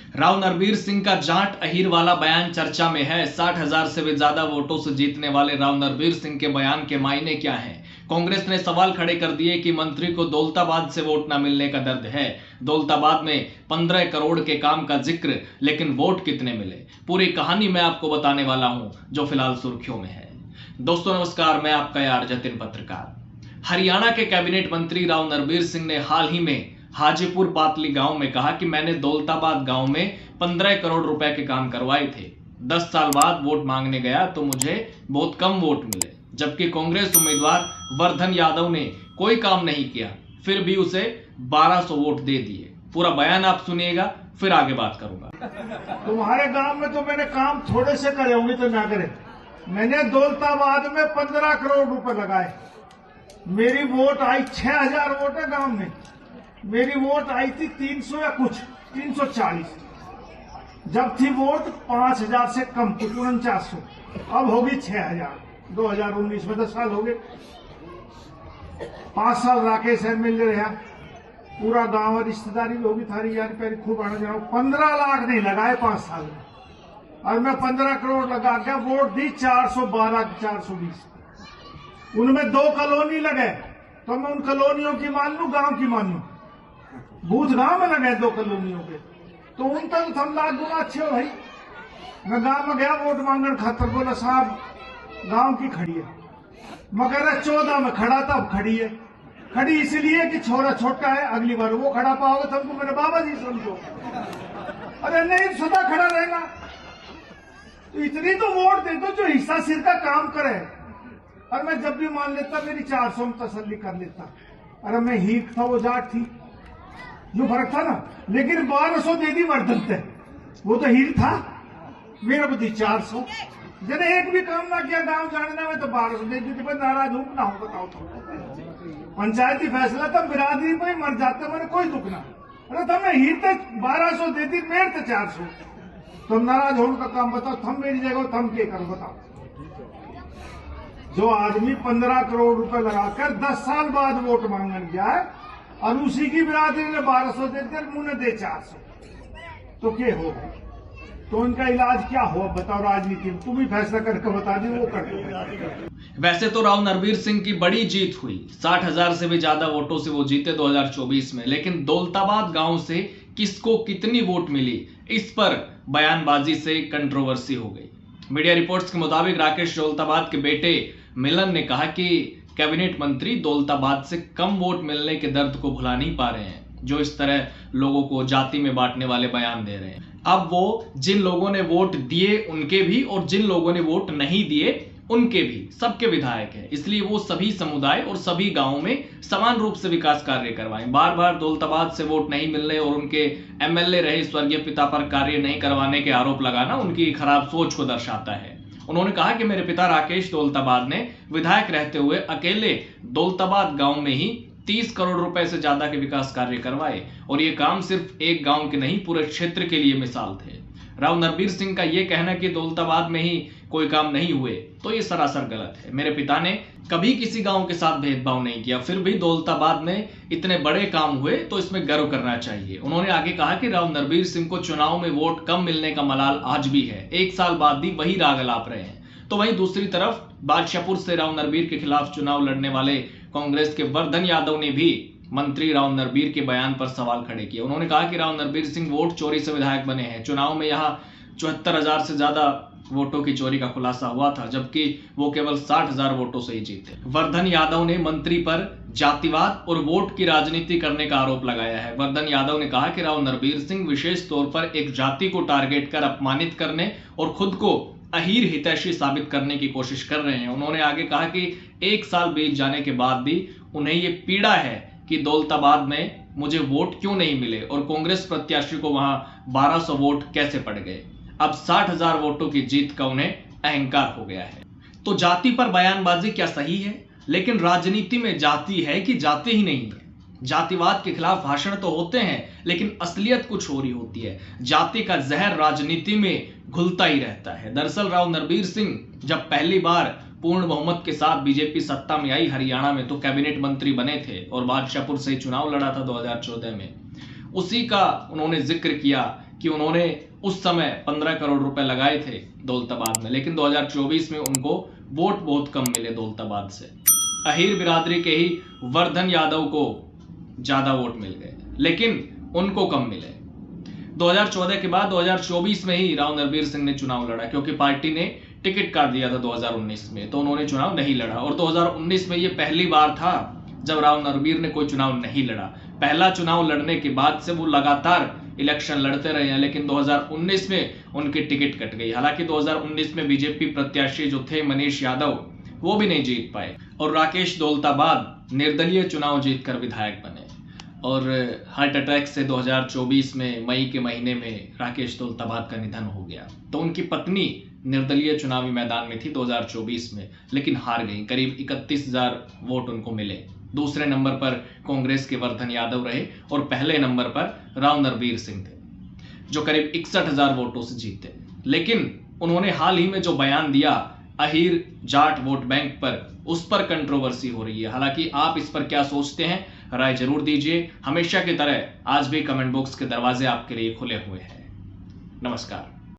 राव नरबीर सिंह का जाट अहीर वाला बयान चर्चा में है। 60,000 से भी ज्यादा वोटों से जीतने वाले राव नरबीर सिंह के बयान के मायने क्या हैं? कांग्रेस ने सवाल खड़े कर दिए कि मंत्री को दौलताबाद से वोट न मिलने का दर्द है। दौलताबाद में 15 करोड़ के काम का जिक्र, लेकिन वोट कितने मिले? पूरी कहानी मैं आपको बताने वाला हूं, जो फिलहाल सुर्खियों में है। दोस्तों नमस्कार, मैं आपका यार जतिन पत्रकार। हरियाणा के कैबिनेट मंत्री राव नरबीर सिंह ने हाल ही में हाजीपुर पातली गांव में कहा कि मैंने दौलताबाद गांव में 15 करोड़ रुपए के काम करवाए थे। 10 साल बाद वोट मांगने गया तो मुझे बहुत कम वोट मिले, जबकि कांग्रेस उम्मीदवार वर्धन यादव ने कोई काम नहीं किया, फिर भी उसे 1200 वोट दे दिए। पूरा बयान आप सुनिएगा, फिर आगे बात करूंगा। तुम्हारे गांव में तो मैंने काम थोड़े से करे होंगे तो ना करे। मैंने दौलताबाद में 15 करोड़ रुपए लगाए। मेरी वोट आई 6000 वोट है गांव में। मेरी वोट आई थी 300 या कुछ 340। जब थी वोट 5000 से कम थी, 4900। अब होगी 6000। 2019 में 10 साल हो गए। 5 साल राकेश एमएलए रहा। पूरा गांव और रिश्तेदारी भी होगी, थारी यारी प्यारी खूब आना जाना। 15 लाख नहीं लगाए 5 साल में, और मैं 15 करोड़ लगा के वोट दी 412 420। उनमें 2 कॉलोनी लगे, तो मैं उन कॉलोनियों की मान लू, गांव की मान लू। बूथ गांव में लगे 2 कॉलोनियों के, तो उन तक हम लाख गुना अच्छे हो भाई। मैं गांव में गया वोट मांगने खातर, बोला साहब गांव की खड़ी है। मगर 14 में खड़ा था, अब खड़ी है। खड़ी इसलिए कि छोरा छोटा है, अगली बार वो खड़ा पाओगे तो हमको मेरे बाबा जी समझो। अरे नहीं, सदा खड़ा रहेगा तो इतनी तो वोट दे दो जो हिस्सा सिर का काम करे। और मैं जब भी मान लेता मेरी 400 में तसल्ली कर लेता। अरे मैं हीक था, वो जाट थी, जो फर्क था ना। लेकिन 1200 दे दी वर्धन थे, वो तो हीर था। मेरा बुद्धि 400। जब एक भी काम ना किया गांव जाने में तो 1200 दे दी। मैं नाराज हूं ना हूं बताओ तो। पंचायती फैसला तब बिरादरी में मर जाते, मैंने कोई दुख ना। अरे तुमने हीर तक 1200 दे दी, मेरे थे 400। तुम नाराज होने का काम बताओ, थम मेरी जगह थम के करो बताओ। जो आदमी 15 करोड़ रुपए लगाकर 10 साल बाद वोट मांगने जाए और उसी की बिरादरी ने 1200 दे दिया, मुंह दे 400, तो क्या होगा? तो उनका इलाज क्या हो बताओ? राजनीति में तुम ही फैसला करके बता दी, वो कर। वैसे तो राव नरबीर सिंह की बड़ी जीत हुई। 60,000 से भी ज्यादा वोटों से वो जीते 2024 में, लेकिन दौलताबाद गांव से किसको कितनी वोट मिली, इस पर बयानबाजी से कंट्रोवर्सी हो गई। मीडिया रिपोर्ट्स के मुताबिक राकेश दौलताबाद के बेटे मिलन ने कहा कि कैबिनेट मंत्री दौलताबाद से कम वोट मिलने के दर्द को भुला नहीं पा रहे हैं, जो इस तरह लोगों को जाति में बांटने वाले बयान दे रहे हैं। अब वो जिन लोगों ने वोट दिए उनके भी, और जिन लोगों ने वोट नहीं दिए उनके भी, सबके विधायक हैं। इसलिए वो सभी समुदाय और सभी गांवों में समान रूप से विकास कार्य करवाएं। बार बार दौलताबाद से वोट नहीं मिलने और उनके एमएलए रहे स्वर्गीय पिता पर कार्य नहीं करवाने के आरोप लगाना उनकी खराब सोच को दर्शाता है। उन्होंने कहा कि मेरे पिता राकेश दौलताबाद ने विधायक रहते हुए अकेले दौलताबाद गांव में ही 30 करोड़ रुपए से ज्यादा के विकास कार्य करवाए, और ये काम सिर्फ एक गांव के नहीं, पूरे क्षेत्र के लिए मिसाल थे। राव नरबीर सिंह का यह कहना कि दौलताबाद में ही कोई काम नहीं हुए, तो ये सरासर गलत है। मेरे पिता ने कभी किसी गांव के साथ भेदभाव नहीं किया, फिर भी दौलताबाद में इतने बड़े काम हुए तो इसमें गर्व करना चाहिए। उन्होंने आगे कहा कि राव नरबीर सिंह को चुनाव में वोट कम मिलने का मलाल आज भी है। 1 साल बाद भी वही राग अलाप रहे हैं। तो वहीं दूसरी तरफ बादशाहपुर से राव नरबीर के खिलाफ चुनाव लड़ने वाले कांग्रेस के वर्धन यादव ने भी मंत्री राव नरबीर के बयान पर सवाल खड़े किए। उन्होंने कहा कि राव नरबीर सिंह वोट चोरी से विधायक बने हैं। चुनाव में यहां 74,000 से ज्यादा वोटों की चोरी का खुलासा हुआ था, जबकि वो केवल 60,000 वोटों से ही जीते। वर्धन यादव ने मंत्री पर जातिवाद और वोट की राजनीति करने का आरोप लगाया है। वर्धन यादव ने कहा कि राव नरबीर सिंह विशेष तौर पर एक जाति को टारगेट कर अपमानित करने और खुद को अहीर हितैषी साबित करने की कोशिश कर रहे हैं। उन्होंने आगे कहा कि 1 साल बीत जाने के बाद भी उन्हें ये पीड़ा है कि दौलताबाद में मुझे वोट क्यों नहीं मिले और कांग्रेस प्रत्याशी को वहां 1200 वोट कैसे पड़ गए। अब 60,000 वोटों की जीत का उन्हें अहंकार हो गया है। तो जाति पर बयानबाजी क्या सही है? लेकिन राजनीति में जाति है कि जाति ही नहीं है। जातिवाद के खिलाफ भाषण तो होते हैं, लेकिन असलियत कुछ और ही होती है। जाति का जहर राजनीति में घुलता ही रहता है। दरअसल राव नरबीर सिंह जब पहली बार पूर्ण बहुमत के साथ बीजेपी सत्ता में आई हरियाणा में, तो कैबिनेट मंत्री बने थे और बादशाहपुर से चुनाव लड़ा था 2014 में। उसी का उन्होंने जिक्र किया कि उन्होंने उस समय 15 करोड़ रुपए लगाए थे दौलताबाद में, लेकिन 2024 में उनको वोट बहुत कम मिले दौलताबाद से। अहीर बिरादरी के ही वर्धन यादव को ज्यादा वोट मिल गए, लेकिन उनको कम मिले। 2014 के बाद 2024 में ही राव नरबीर सिंह ने चुनाव लड़ा, क्योंकि पार्टी ने टिकट काट दिया था 2019 में, तो उन्होंने चुनाव नहीं लड़ा। और 2019 में ये पहली बार था जब राव नरबीर ने कोई चुनाव नहीं लड़ा। पहला चुनाव लड़ने के बाद से वो लगातार इलेक्शन लड़ते रहे हैं, लेकिन 2019 में उनकी टिकट कट गई। हालांकि 2019 में बीजेपी प्रत्याशी जो थे मनीष यादव, वो भी नहीं जीत पाए, और राकेश दौलताबाद निर्दलीय चुनाव जीतकर विधायक बने। और हार्ट अटैक से 2024 में मई के महीने में राकेश दौलताबाद का निधन हो गया। तो उनकी पत्नी निर्दलीय चुनावी मैदान में थी 2024 में, लेकिन हार गई। करीब 31,000 वोट उनको मिले। दूसरे नंबर पर कांग्रेस के वर्धन यादव रहे और पहले नंबर पर राव नरबीर सिंह थे, जो करीब 61,000 वोटों से जीते। लेकिन उन्होंने हाल ही में जो बयान दिया अहीर जाट वोट बैंक पर, उस पर कंट्रोवर्सी हो रही है। हालांकि आप इस पर क्या सोचते हैं, राय जरूर दीजिए। हमेशा की तरह आज भी कमेंट बॉक्स के दरवाजे आपके लिए खुले हुए हैं। नमस्कार।